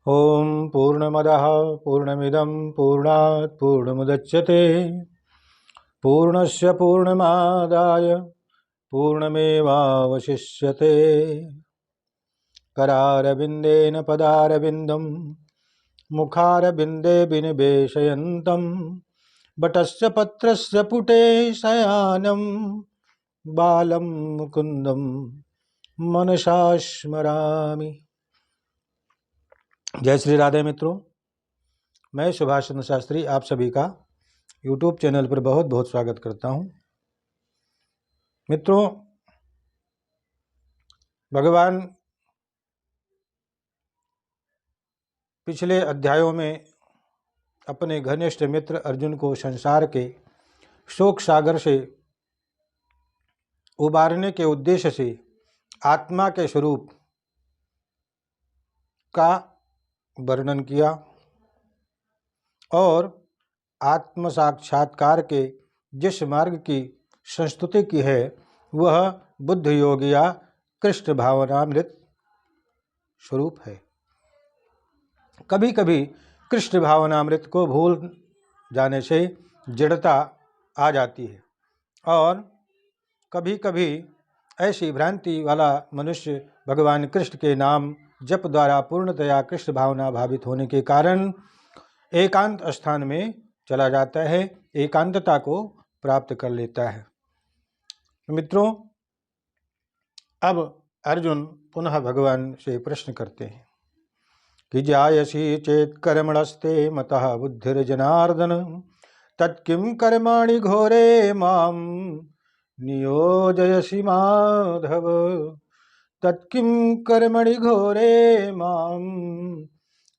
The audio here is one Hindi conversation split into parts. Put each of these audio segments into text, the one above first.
ओम पूर्णमदः पूर्णमिदं पूर्णात् पूर्णमुदच्यते पूर्णस्य पूर्णमादाय पूर्णमेवावशिष्यते। करारविन्देन पदारविन्दं मुखारविन्दे विनिवेशयन्तं बटस्य पत्रस्य पुटे शयानं बालं मुकुन्दं मनसा स्मरामि। जय श्री राधे मित्रों, मैं सुभाष चंद्र शास्त्री आप सभी का YouTube चैनल पर बहुत बहुत स्वागत करता हूं। मित्रों, भगवान पिछले अध्यायों में अपने घनिष्ठ मित्र अर्जुन को संसार के शोक सागर से उबारने के उद्देश्य से आत्मा के स्वरूप का वर्णन किया और आत्म साक्षात्कार के जिस मार्ग की संस्तुति की है वह बुद्ध योग या कृष्ण भावनामृत स्वरूप है। कभी कभी कृष्ण भावनामृत को भूल जाने से जड़ता आ जाती है और कभी कभी ऐसी भ्रांति वाला मनुष्य भगवान कृष्ण के नाम जप द्वारा पूर्णतया कृष्ण भावना भावित होने के कारण एकांत स्थान में चला जाता है, एकांतता को प्राप्त कर लेता है। मित्रों, अब अर्जुन पुनः भगवान से प्रश्न करते हैं कि जायसी चेत कर्मणस्ते मतः बुद्धिर्जनार्दन तत्किं कर्माणि घोरे मां नियोजयसि माधव तत्किं कर्मणि घोरे मां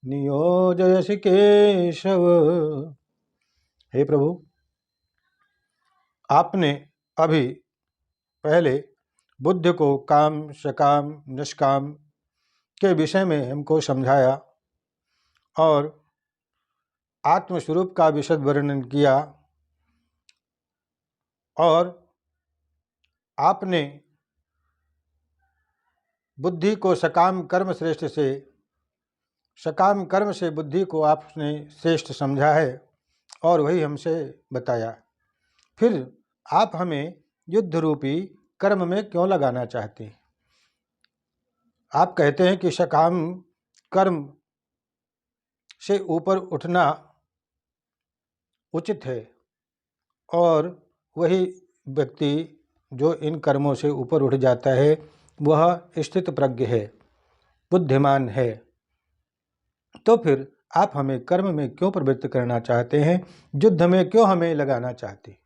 नियोजयसि केशव। हे प्रभु, आपने अभी पहले बुद्ध को काम सकाम निष्काम के विषय में हमको समझाया और आत्मस्वरूप का विशद वर्णन किया और आपने बुद्धि को सकाम कर्म श्रेष्ठ से सकाम कर्म से बुद्धि को आपने श्रेष्ठ समझा है और वही हमसे बताया। फिर आप हमें युद्ध रूपी कर्म में क्यों लगाना चाहते हैं? आप कहते हैं कि सकाम कर्म से ऊपर उठना उचित है और वही व्यक्ति जो इन कर्मों से ऊपर उठ जाता है वह स्थित प्रज्ञ है, बुद्धिमान है। तो फिर आप हमें कर्म में क्यों प्रवृत्त करना चाहते हैं, युद्ध में क्यों हमें लगाना चाहते हैं?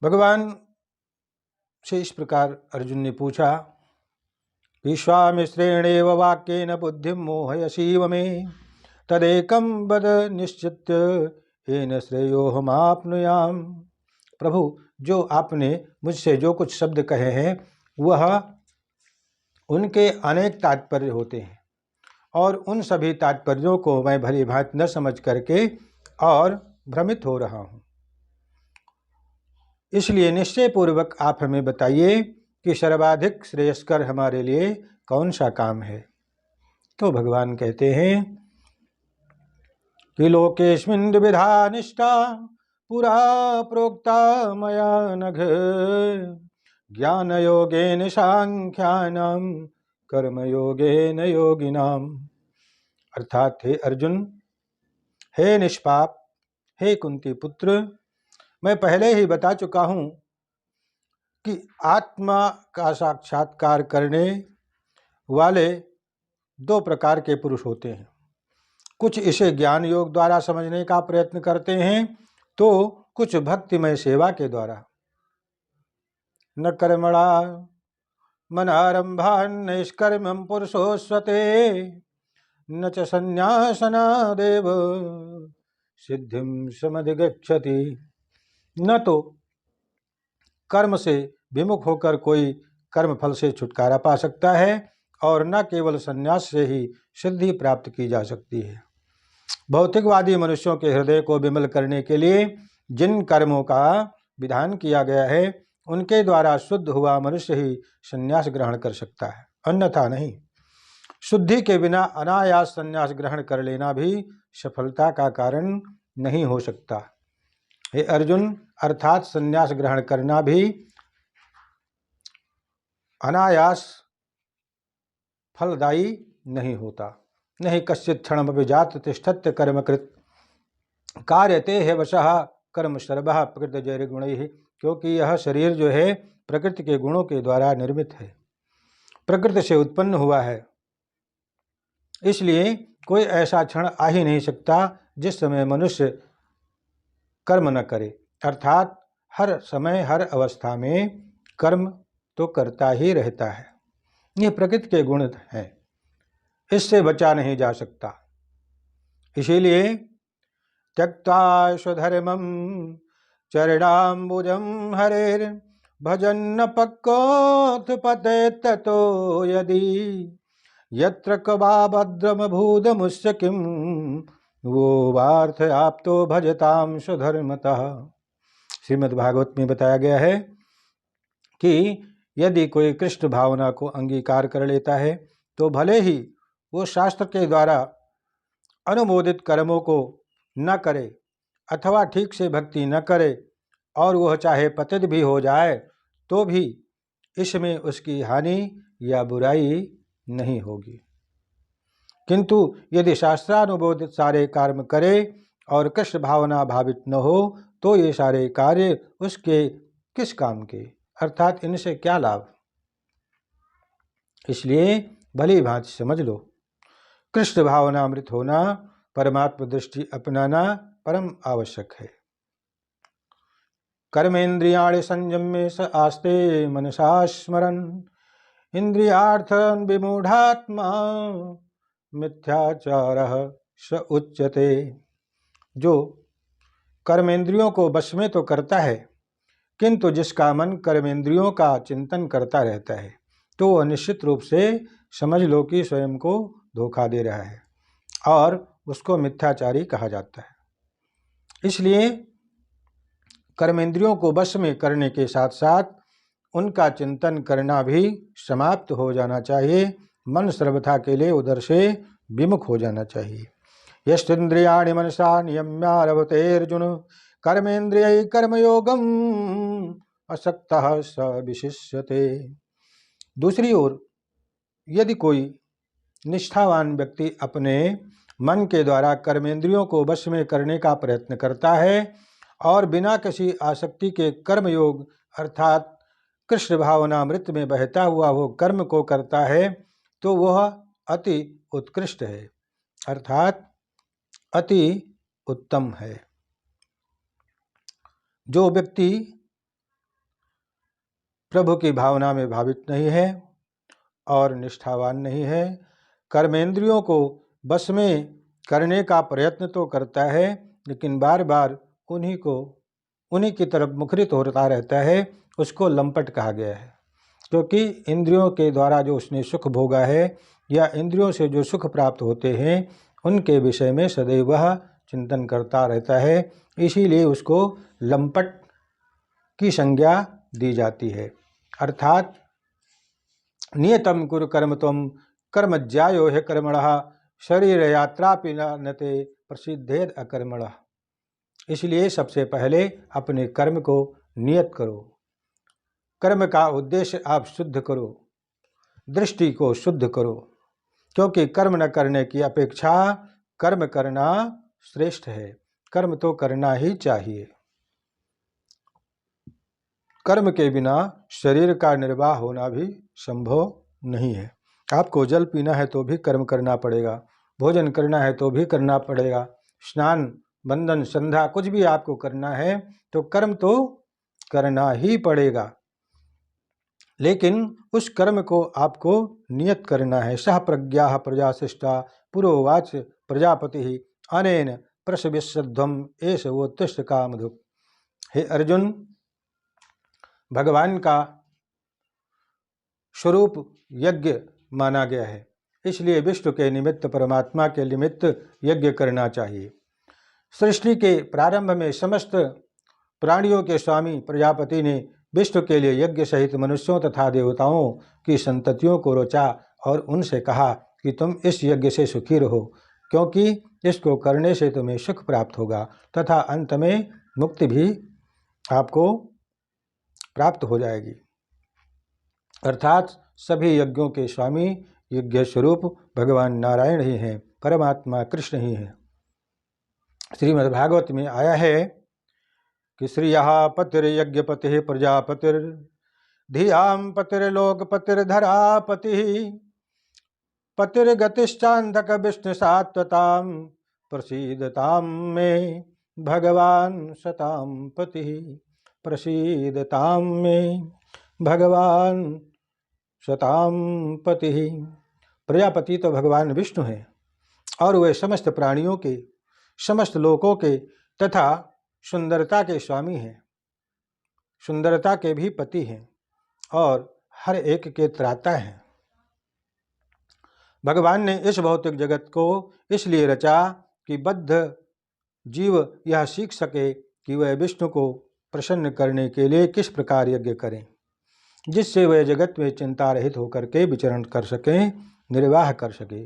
भगवान से इस प्रकार अर्जुन ने पूछा, विश्वामिश्रेणेव वाक्येन बुद्धिं मोहयसीव मे तदेकं वद निश्चित्य येन श्रेयोहमाप्नुयाम्। प्रभु, जो आपने मुझसे जो कुछ शब्द कहे हैं वह उनके अनेक तात्पर्य होते हैं और उन सभी तात्पर्यों को मैं भली भांति न समझ करके और भ्रमित हो रहा हूँ। इसलिए निश्चय पूर्वक आप हमें बताइए कि सर्वाधिक श्रेयस्कर हमारे लिए कौन सा काम है। तो भगवान कहते हैं कि लोकेस्मिन् द्विविधा निष्ठा पुरा प्रोक्ता मया नघ ज्ञान योगेन सांख्यानां कर्म योगेन योगिनाम। अर्थात हे अर्जुन, हे निष्पाप, हे कुंती पुत्र, मैं पहले ही बता चुका हूँ कि आत्मा का साक्षात्कार करने वाले दो प्रकार के पुरुष होते हैं। कुछ इसे ज्ञान योग द्वारा समझने का प्रयत्न करते हैं तो कुछ भक्तिमय सेवा के द्वारा। न कर्मणा मनारंभान् नैष्कर्म्यं पुरुषोऽश्वते न च संन्यासनादेव सिद्धिं समधिगच्छति। न तो कर्म से विमुख होकर कोई कर्म फल से छुटकारा पा सकता है और न केवल संन्यास से ही सिद्धि प्राप्त की जा सकती है। भौतिकवादी मनुष्यों के हृदय को विमल करने के लिए जिन कर्मों का विधान किया गया है उनके द्वारा शुद्ध हुआ मनुष्य ही संन्यास ग्रहण कर सकता है, अन्यथा नहीं। शुद्धि के बिना अनायास संन्यास ग्रहण कर लेना भी सफलता का कारण नहीं हो सकता। हे अर्जुन, अर्थात संन्यास ग्रहण करना भी अनायास फलदायी नहीं होता। नहीं कश्चित् क्षणमपि जात तिष्ठत्य कर्मकृत कार्यते है वशः कर्म सर्वः प्रकृतिजैर गुणैः। क्योंकि यह शरीर जो है प्रकृति के गुणों के द्वारा निर्मित है, प्रकृति से उत्पन्न हुआ है। इसलिए कोई ऐसा क्षण आ ही नहीं सकता जिस समय मनुष्य कर्म न करे। अर्थात हर समय हर अवस्था में कर्म तो करता ही रहता है। ये प्रकृति के गुण हैं, इससे बचा नहीं जा सकता। इसीलिए त्यक्त्वा स्वधर्मं चरणाम्बुजं हरेर् भजन्न पक्कोत्पते ततो यदि यत्र कबाभद्रमभूतमुस्य किं वो वार्थ आप्तो भजताम स्वधर्मतः। श्रीमद् भागवत में बताया गया है कि यदि कोई कृष्ण भावना को अंगीकार कर लेता है तो भले ही वो शास्त्र के द्वारा अनुमोदित कर्मों को न करे अथवा ठीक से भक्ति न करे और वह चाहे पतित भी हो जाए तो भी इसमें उसकी हानि या बुराई नहीं होगी। किंतु यदि शास्त्रानुमोदित सारे कर्म करे और कृष्ण भावना भावित न हो तो ये सारे कार्य उसके किस काम के, अर्थात इनसे क्या लाभ। इसलिए भली भांति समझ लो, कृष्ण भावनामृत होना, परमात्म दृष्टि अपनाना परम आवश्यक है। कर्मेन्द्रियाणि संयम्य स आस्ते मनसा स्मरन् इंद्रियार्थं विमूढ़ात्मा मिथ्याचारः स उच्यते। जो कर्मेंद्रियों को वश में तो करता है किंतु जिसका मन कर्मेंद्रियों का चिंतन करता रहता है तो वह निश्चित रूप से समझ लो कि स्वयं को धोखा दे रहा है और उसको मिथ्याचारी कहा जाता है। इसलिए कर्मेंद्रियों को वश में करने के साथ साथ उनका चिंतन करना भी समाप्त हो जाना चाहिए। मन सर्वथा के लिए उधर से विमुख हो जाना चाहिए। यस्त्विन्द्रियाणि मनसा नियम्यारभते अर्जुन कर्मेन्द्रियै कर्मयोगम असक्तः स विशिष्यते। दूसरी ओर यदि कोई निष्ठावान व्यक्ति अपने मन के द्वारा कर्मेंद्रियों को वश में करने का प्रयत्न करता है और बिना किसी आसक्ति के कर्मयोग अर्थात कृष्ण भावनामृत में बहता हुआ वो कर्म को करता है तो वह अति उत्कृष्ट है, अर्थात अति उत्तम है। जो व्यक्ति प्रभु की भावना में भावित नहीं है और निष्ठावान नहीं है, कर्मेंद्रियों को बस में करने का प्रयत्न तो करता है लेकिन बार बार उन्हीं की तरफ मुखरित होता रहता है, उसको लंपट कहा गया है। क्योंकि इंद्रियों के द्वारा जो उसने सुख भोगा है या इंद्रियों से जो सुख प्राप्त होते हैं उनके विषय में सदैव वह चिंतन करता रहता है, इसीलिए उसको लंपट की संज्ञा दी जाती है। अर्थात नियतम कुरु कर्म त्वं कर्म ज्यायो है कर्मणः शरीर यात्रापि नते प्रसिद्धेद अकर्मणः। इसलिए सबसे पहले अपने कर्म को नियत करो, कर्म का उद्देश्य आप शुद्ध करो, दृष्टि को शुद्ध करो, क्योंकि कर्म न करने की अपेक्षा कर्म करना श्रेष्ठ है। कर्म तो करना ही चाहिए। कर्म के बिना शरीर का निर्वाह होना भी संभव नहीं है। आपको जल पीना है तो भी कर्म करना पड़ेगा, भोजन करना है तो भी करना पड़ेगा, स्नान बंधन संध्या कुछ भी आपको करना है तो कर्म तो करना ही पड़ेगा। लेकिन उस कर्म को आपको नियत करना है। सह प्रज्ञा प्रजाशिष्टा पुरोवाच प्रजापति अनेन प्रसविष्यध्वम एष वोत्तिष्ठ कामधुक्। हे अर्जुन, भगवान का स्वरूप यज्ञ माना गया है, इसलिए विष्णु के निमित्त परमात्मा के निमित्त यज्ञ करना चाहिए। सृष्टि के प्रारंभ में समस्त प्राणियों के स्वामी प्रजापति ने विष्णु के लिए यज्ञ सहित मनुष्यों तथा देवताओं की संततियों को रचा और उनसे कहा कि तुम इस यज्ञ से सुखी रहो, क्योंकि इसको करने से तुम्हें सुख प्राप्त होगा तथा अंत में मुक्ति भी आपको प्राप्त हो जाएगी। अर्थात सभी यज्ञों के स्वामी यज्ञ स्वरूप भगवान नारायण ही हैं, परमात्मा कृष्ण ही हैं। श्रीमद्भागवत में आया है कि श्रियः पतिर्यज्ञपतिः प्रजापतिर धियां पतिर्लोकपतिर्धरापतिः पतिर्गतिश्चान्धक विष्णुसात्वतां प्रसीदतां मे भगवान सतां पतिः प्रसीदतां मे भगवान सतां पतिः। प्रजापति तो भगवान विष्णु हैं और वे समस्त प्राणियों के, समस्त लोकों के तथा सुंदरता के स्वामी हैं, सुंदरता के भी पति हैं और हर एक के त्राता हैं। भगवान ने इस भौतिक जगत को इसलिए रचा कि बद्ध जीव यह सीख सके कि वह विष्णु को प्रसन्न करने के लिए किस प्रकार यज्ञ करें, जिससे वह जगत में चिंता रहित होकर के विचरण कर सकें, निर्वाह कर सके।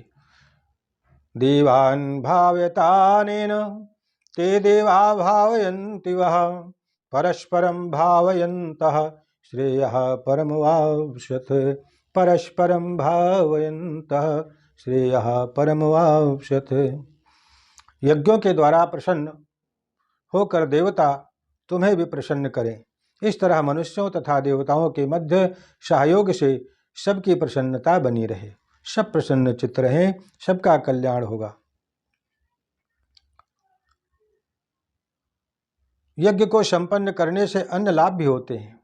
देवान् भावयतानेन ते देवा भावयन्ति वः परस्परं भावयन्तः श्रेयः परमवाप्स्यथ परस्परं भावयन्तः श्रेयः परमवाप्स्यथ। यज्ञों के द्वारा प्रसन्न होकर देवता तुम्हें भी प्रसन्न करें, इस तरह मनुष्यों तथा देवताओं के मध्य सहयोग से सबकी प्रसन्नता बनी रहे, सब प्रसन्न चित्त रहें, सबका कल्याण होगा। यज्ञ को संपन्न करने से अन्य लाभ भी होते हैं,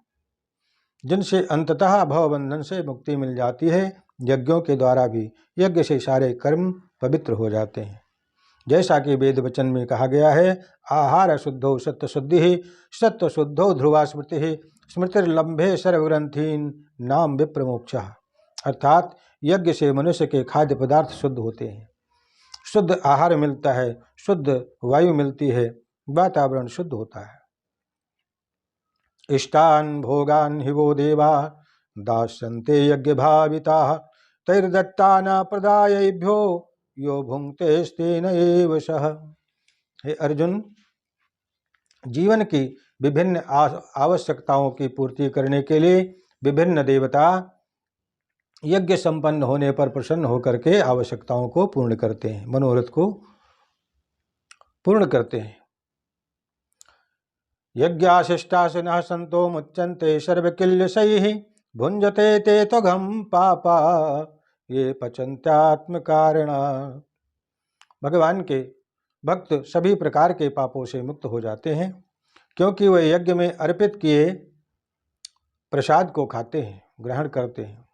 जिनसे अंततः भवबंधन से मुक्ति मिल जाती है। यज्ञों के द्वारा भी यज्ञ से सारे कर्म पवित्र हो जाते हैं। जैसा कि वेद वचन में कहा गया है, आहार शुद्धो सत्य शुद्धि सत्य शुद्धो ध्रुवा स्मृति स्मृतिर्लंभे सर्वग्रंथीन नाम विप्रमोक्षः। अर्थात यज्ञ से मनुष्य के खाद्य पदार्थ शुद्ध होते हैं, शुद्ध आहार मिलता है, शुद्ध वायु मिलती है, वातावरण शुद्ध होता है। इष्टान भोगान हि वो देवा दास्यन्ते यज्ञ भाविताः तैर्दत्ताना प्रदायेभ्यो यो भुंक्ते स्तेन एव सः। हे अर्जुन, जीवन की विभिन्न आवश्यकताओं की पूर्ति करने के लिए विभिन्न देवता यज्ञ संपन्न होने पर प्रसन्न होकर के आवश्यकताओं को पूर्ण करते हैं, मनोरथ को पूर्ण करते हैं। यज्ञाशिष्टाशिनः सन्तो मुच्यन्ते सर्वकिल्यशैः भुञ्जते ते त्वघं पापा ये पचन्त्यात्म कारणा। भगवान के भक्त सभी प्रकार के पापों से मुक्त हो जाते हैं, क्योंकि वे यज्ञ में अर्पित किए प्रसाद को खाते हैं, ग्रहण करते हैं।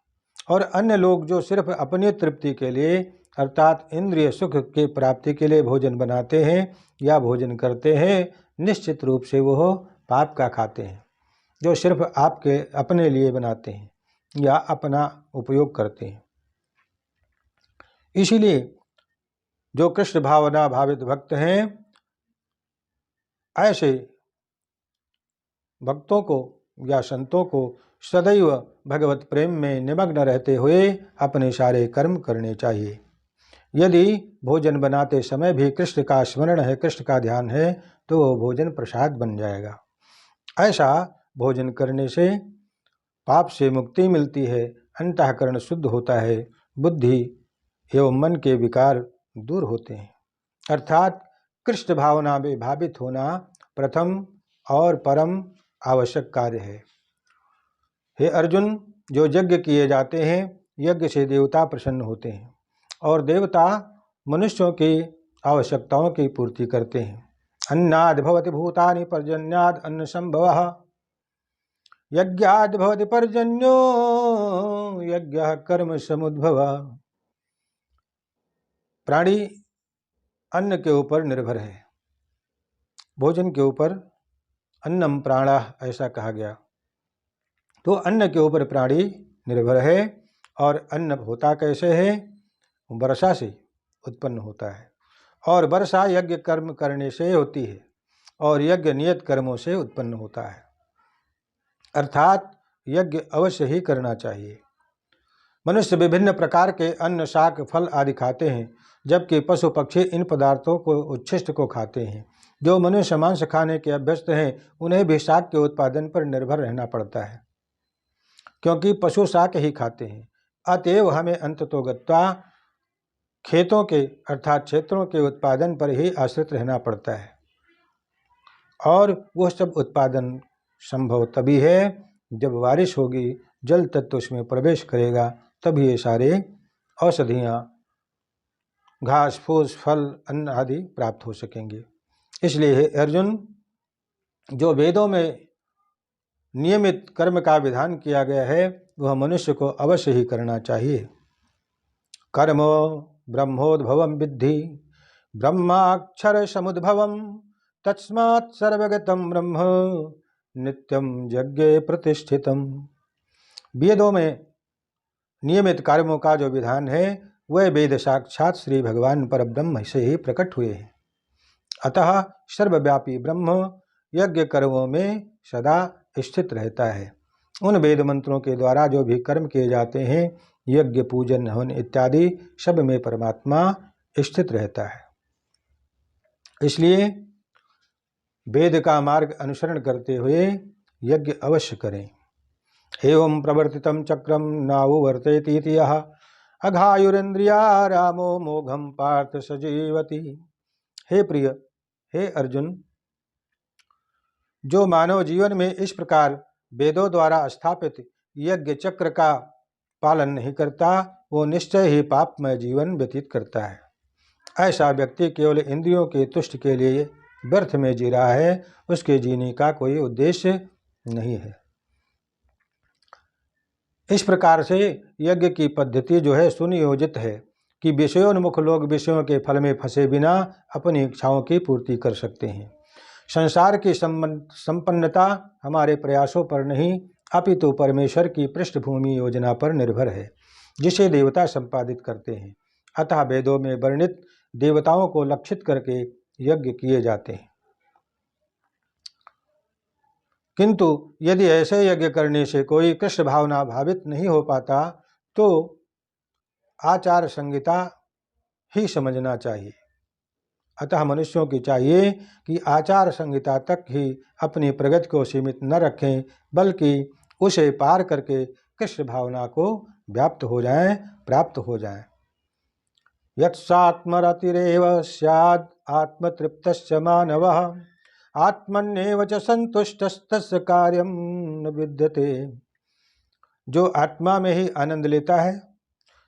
और अन्य लोग जो सिर्फ अपनी तृप्ति के लिए अर्थात इंद्रिय सुख के प्राप्ति के लिए भोजन बनाते हैं या भोजन करते हैं, निश्चित रूप से वह पाप का खाते हैं। जो सिर्फ आपके अपने लिए बनाते हैं या अपना उपयोग करते हैं। इसीलिए जो कृष्ण भावना भावित भक्त हैं, ऐसे भक्तों को या संतों को सदैव भगवत प्रेम में निमग्न रहते हुए अपने सारे कर्म करने चाहिए। यदि भोजन बनाते समय भी कृष्ण का स्मरण है, कृष्ण का ध्यान है, तो वह भोजन प्रसाद बन जाएगा। ऐसा भोजन करने से पाप से मुक्ति मिलती है, अंतःकरण शुद्ध होता है, बुद्धि एवं मन के विकार दूर होते हैं। अर्थात कृष्ण भावना में भावित होना प्रथम और परम आवश्यक कार्य है। हे अर्जुन, जो यज्ञ किए जाते हैं, यज्ञ से देवता प्रसन्न होते हैं और देवता मनुष्यों की आवश्यकताओं की पूर्ति करते हैं। अन्नाद् भवति भूतानि पर्जन्याद् अन्न संभवः यज्ञाद् भवति पर्जन्यो यज्ञः कर्म समुद्भवः। प्राणी अन्न के ऊपर निर्भर है, भोजन के ऊपर, अन्नम प्राणः ऐसा कहा गया। तो अन्न के ऊपर प्राणी निर्भर है। और अन्न होता कैसे है? वर्षा से उत्पन्न होता है और वर्षा यज्ञ कर्म करने से होती है और यज्ञ नियत कर्मों से उत्पन्न होता है। अर्थात यज्ञ अवश्य ही करना चाहिए। मनुष्य विभिन्न प्रकार के अन्न, शाक, फल आदि खाते हैं, जबकि पशु पक्षी इन पदार्थों को उच्छिष्ट को खाते हैं। जो मनुष्य मांस खाने के अभ्यस्त हैं, उन्हें भी शाक के उत्पादन पर निर्भर रहना पड़ता है, क्योंकि पशु शाक ही खाते हैं। अतएव हमें अंततोगत्वा खेतों के अर्थात क्षेत्रों के उत्पादन पर ही आश्रित रहना पड़ता है, और वह सब उत्पादन संभव तभी है जब बारिश होगी, जल तत्व उसमें प्रवेश करेगा, तभी ये सारे औषधियाँ, घास फूस, फल, अन्न आदि प्राप्त हो सकेंगे। इसलिए हे अर्जुन, जो वेदों में नियमित कर्म का विधान किया गया है वह मनुष्य को अवश्य ही करना चाहिए। कर्म ब्रह्मोद्भवं विद्धि ब्रह्माक्षर समुद्भवं तस्मात् सर्वगतं ब्रह्म नित्यं यज्ञे प्रतिष्ठितम्। वेदों में नियमित कर्मों का जो विधान है वह वेद साक्षात श्री भगवान परब्रह्म से ही प्रकट हुए हैं। अतः सर्वव्यापी ब्रह्म यज्ञ कर्मों में सदा स्थित रहता है। उन वेद मंत्रों के द्वारा जो भी कर्म किए जाते हैं, यज्ञ, पूजन, हवन इत्यादि, सब में परमात्मा स्थित रहता है। इसलिए वेद का मार्ग अनुसरण करते हुए यज्ञ अवश्य करें। एवं प्रवर्तितं चक्रम नावर्तेति इति यः अघायुरेन्द्रिया रामो मोघम पार्थ सजीवति। हे प्रिय, हे अर्जुन, जो मानव जीवन में इस प्रकार वेदों द्वारा स्थापित यज्ञ चक्र का पालन नहीं करता, वो निश्चय ही पापमय जीवन व्यतीत करता है। ऐसा व्यक्ति केवल इंद्रियों के तुष्ट के लिए व्यर्थ में जी रहा है, उसके जीने का कोई उद्देश्य नहीं है। इस प्रकार से यज्ञ की पद्धति जो है सुनियोजित है कि विषयोन्मुख लोग विषयों के फल में फंसे बिना अपनी इच्छाओं की पूर्ति कर सकते हैं। संसार की संपन्नता हमारे प्रयासों पर नहीं, अपितु परमेश्वर की पृष्ठभूमि योजना पर निर्भर है, जिसे देवता संपादित करते हैं। अतः वेदों में वर्णित देवताओं को लक्षित करके यज्ञ किए जाते हैं। किंतु यदि ऐसे यज्ञ करने से कोई कृष्ण भावना भावित नहीं हो पाता तो आचार संहिता ही समझना चाहिए। अतः मनुष्यों की चाहिए कि आचार संहिता तक ही अपनी प्रगति को सीमित न रखें, बल्कि उसे पार करके कृष्ण भावना को व्याप्त हो जाएं, प्राप्त हो जाएं। यत्सात्मरतिरेव स्याद् आत्मतृप्तस्य मानवः आत्मन्येव च संतुष्टस्तस्य कार्यं न विद्यते। जो आत्मा में ही आनंद लेता है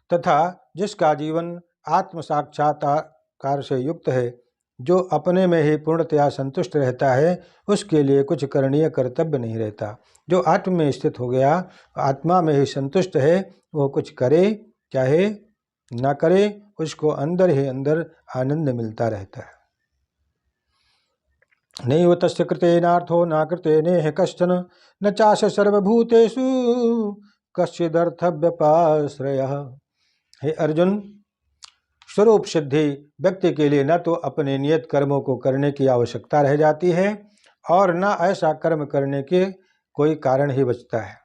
तथा जिसका जीवन आत्म साक्षात्कार से युक्त है, जो अपने में ही पूर्णतया संतुष्ट रहता है, उसके लिए कुछ करणीय कर्तव्य नहीं रहता। जो आत्म में स्थित हो गया, आत्मा में ही संतुष्ट है, वो कुछ करे चाहे न करे, उसको अंदर ही अंदर आनंद मिलता रहता है। नैव तस्य कृतेनार्थो न कृतेनेह कश्चन न चास्य सर्वभूतेषु कश्चिदर्थव्यपाश्रयः। हे अर्जुन, स्वरूप सिद्धि व्यक्ति के लिए न तो अपने नियत कर्मों को करने की आवश्यकता रह जाती है और न ऐसा कर्म करने के कोई कारण ही बचता है,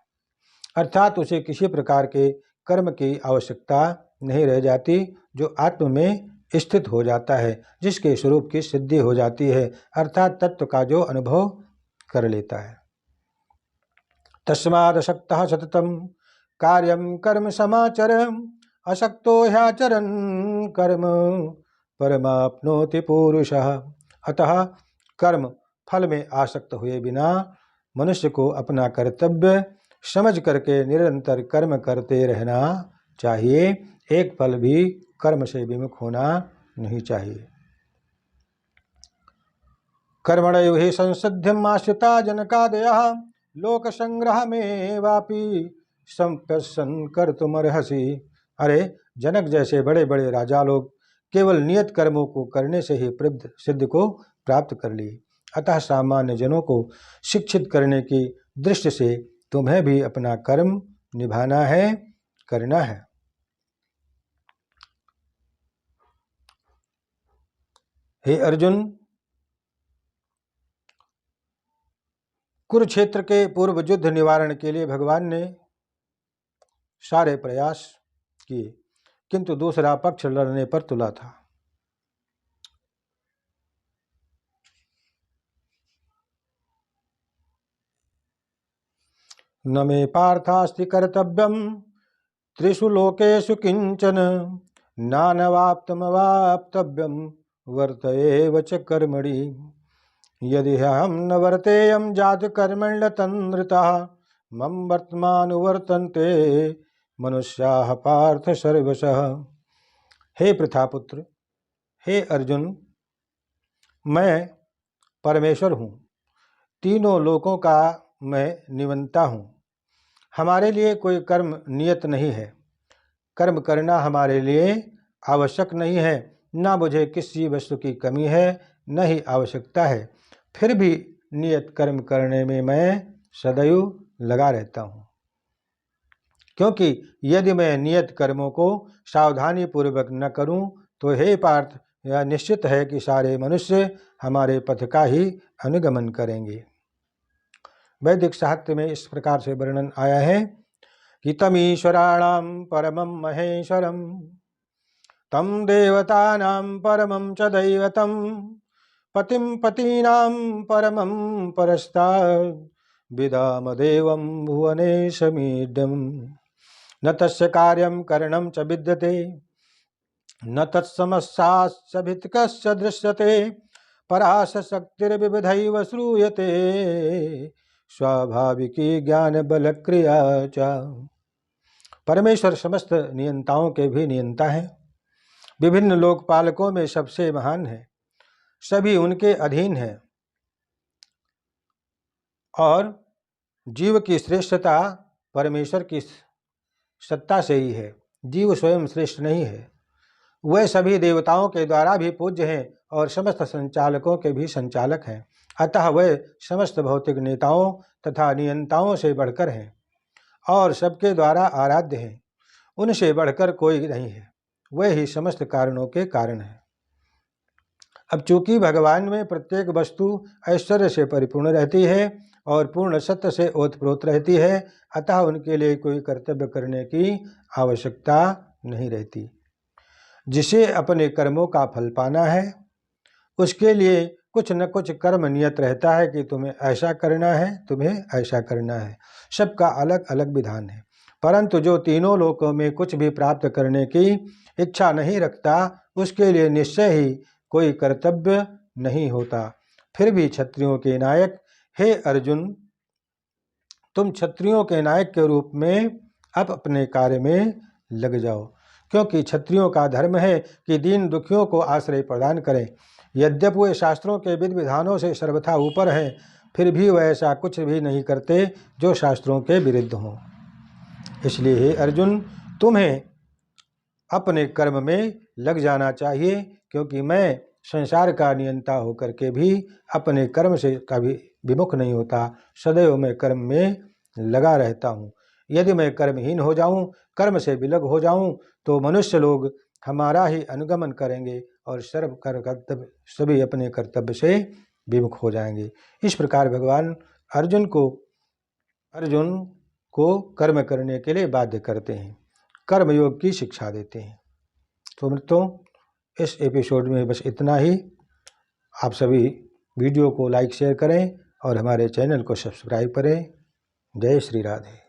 अर्थात उसे किसी प्रकार के कर्म की आवश्यकता नहीं रह जाती, जो आत्म में स्थित हो जाता है, जिसके स्वरूप की सिद्धि हो जाती है, अर्थात तत्व का जो अनुभव कर लेता है। तस्मादसक्तः सततं कार्यं कर्म समाचरन् अशक्तो ह्याचरन् कर्म परमाप्नोति पुरुषः। अतः कर्म फल में आसक्त हुए बिना मनुष्य को अपना कर्तव्य समझ करके निरंतर कर्म करते रहना चाहिए। एक पल भी कर्म से विमुख होना नहीं चाहिए। कर्मणैव हि संसिद्धिम् आश्रिता जनकादयः लोक संग्रह में वापी संपश्यन् कर्तुमर्हसि। अरे जनक जैसे बड़े बड़े राजा लोग केवल नियत कर्मों को करने से ही प्रबुद्ध सिद्ध को प्राप्त कर ली। अतः सामान्य जनों को शिक्षित करने की दृष्टि से तुम्हें भी अपना कर्म निभाना है, करना है। हे अर्जुन, कुरुक्षेत्र के पूर्व युद्ध निवारण के लिए भगवान ने सारे प्रयास किए, किंतु दूसरा पक्ष लड़ने पर तुला था। न मे पार्थास्ति कर्तव्यम त्रिषु लोकेषु किंचन नानवाप्तमवाप्तव्यम वर्त एव च कर्मणि यदि हम न वर्तेयं जातु कर्मण्यतन्द्रितः मम वर्तमानुवर्तन्ते मनुष्याः पार्थ सर्वशः। हे प्रथापुत्र, हे अर्जुन, मैं परमेश्वर हूँ, तीनों लोकों का मैं नियंता हूँ। हमारे लिए कोई कर्म नियत नहीं है, कर्म करना हमारे लिए आवश्यक नहीं है, ना मुझे किसी वस्तु की कमी है, न ही आवश्यकता है। फिर भी नियत कर्म करने में मैं सदैव लगा रहता हूँ, क्योंकि यदि मैं नियत कर्मों को सावधानी पूर्वक न करूं तो हे पार्थ, यह निश्चित है कि सारे मनुष्य हमारे पथ का ही अनुगमन करेंगे। वैदिक साहित्य में इस प्रकार से वर्णन आया है कि तमीश्वराणां परमं महेश्वरं तम देवतानां परमं च दैवतं पतिं पतीनां परमं परस्ताद् विदाम देवं भुवनेशमीड्यम् न तस्य कार्यं करणं च विद्यते न तत्समस्याश्च भित्कश्च दृश्यते पराश शक्तिर्विविधैव श्रूयते स्वाभाविकी ज्ञान बल क्रिया च। परमेश्वर समस्त नियंताओं के भी नियंता हैं, विभिन्न लोकपालकों में सबसे महान है, सभी उनके अधीन है और जीव की श्रेष्ठता परमेश्वर की सत्ता से ही है। जीव स्वयं श्रेष्ठ नहीं है, वह सभी देवताओं के द्वारा भी पूज्य हैं और समस्त संचालकों के भी संचालक हैं। अतः वह समस्त भौतिक नेताओं तथा नियंताओं से बढ़कर हैं और सबके द्वारा आराध्य हैं। उनसे बढ़कर कोई नहीं है, वह ही समस्त कारणों के कारण है। अब चूंकि भगवान में प्रत्येक वस्तु ऐश्वर्य से परिपूर्ण रहती है और पूर्ण सत्य से ओतप्रोत रहती है, अतः उनके लिए कोई कर्तव्य करने की आवश्यकता नहीं रहती। जिसे अपने कर्मों का फल पाना है उसके लिए कुछ न कुछ कर्म नियत रहता है कि तुम्हें ऐसा करना है, तुम्हें ऐसा करना है। सबका अलग अलग विधान है, परंतु जो तीनों लोकों में कुछ भी प्राप्त करने की इच्छा नहीं रखता उसके लिए निश्चय ही कोई कर्तव्य नहीं होता। फिर भी क्षत्रियों के नायक हे अर्जुन, तुम क्षत्रियों के नायक के रूप में अब अपने कार्य में लग जाओ, क्योंकि क्षत्रियों का धर्म है कि दीन दुखियों को आश्रय प्रदान करें। यद्यपि वे शास्त्रों के विधि विधानों से सर्वथा ऊपर हैं, फिर भी वह ऐसा कुछ भी नहीं करते जो शास्त्रों के विरुद्ध हों। इसलिए हे अर्जुन, तुम्हें अपने कर्म में लग जाना चाहिए, क्योंकि मैं संसार का नियंता होकर के भी अपने कर्म से कभी विमुख नहीं होता, सदैव मैं कर्म में लगा रहता हूँ। यदि मैं कर्महीन हो जाऊँ, कर्म से विलग हो जाऊँ, तो मनुष्य लोग हमारा ही अनुगमन करेंगे और सर्व कर्तव्य सभी अपने कर्तव्य से विमुख हो जाएंगे। इस प्रकार भगवान अर्जुन को कर्म करने के लिए बाध्य करते हैं, कर्मयोग की शिक्षा देते हैं। तो मित्रों, इस एपिसोड में बस इतना ही। आप सभी वीडियो को लाइक शेयर करें और हमारे चैनल को सब्सक्राइब करें। जय श्री राधे।